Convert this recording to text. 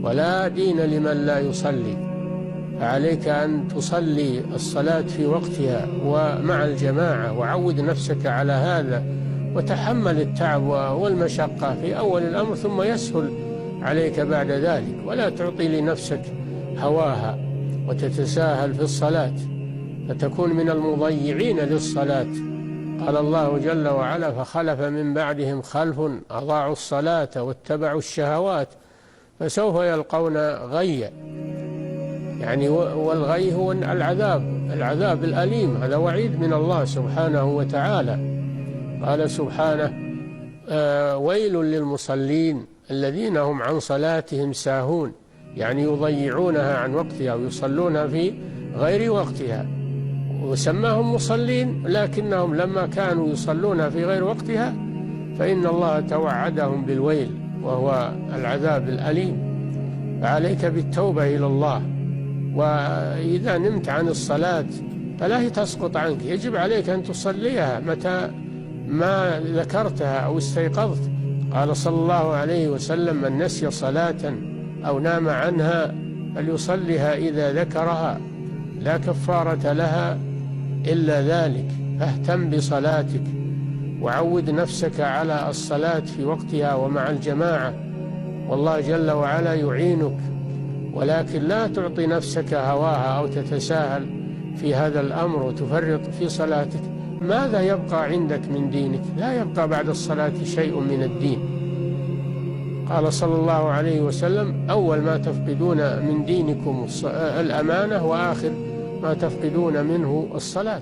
ولا دين لمن لا يصلي. فعليك أن تصلي الصلاة في وقتها ومع الجماعة، وعود نفسك على هذا، وتحمل التعب والمشقة في أول الأمر ثم يسهل عليك بعد ذلك. ولا تعطي لنفسك هواها وتتساهل في الصلاة فتكون من المضيعين للصلاة. قال الله جل وعلا: فخلف من بعدهم خلف أضاعوا الصلاة واتبعوا الشهوات فسوف يلقون غيا. يعني والغي هو العذاب الأليم، هذا وعيد من الله سبحانه وتعالى. قال سبحانه: ويل للمصلين الذين هم عن صلاتهم ساهون، يعني يضيعونها عن وقتها ويصلونها في غير وقتها. وسماهم مصلين لكنهم لما كانوا يصلونها في غير وقتها فإن الله توعدهم بالويل وهو العذاب الأليم. فعليك بالتوبة إلى الله. وإذا نمت عن الصلاة فلا هي تسقط عنك، يجب عليك أن تصليها متى ما ذكرتها أو استيقظت. قال صلى الله عليه وسلم: من نسي صلاة أو نام عنها فليصلها إذا ذكرها لا كفارة لها إلا ذلك. فاهتم بصلاتك وعود نفسك على الصلاة في وقتها ومع الجماعة، والله جل وعلا يعينك. ولكن لا تعطي نفسك هواها أو تتساهل في هذا الأمر وتفرط في صلاتك. ماذا يبقى عندك من دينك؟ لا يبقى بعد الصلاة شيء من الدين. قال صلى الله عليه وسلم: أول ما تفقدون من دينكم الأمانة، وآخر ما تفقدون منه الصلاة.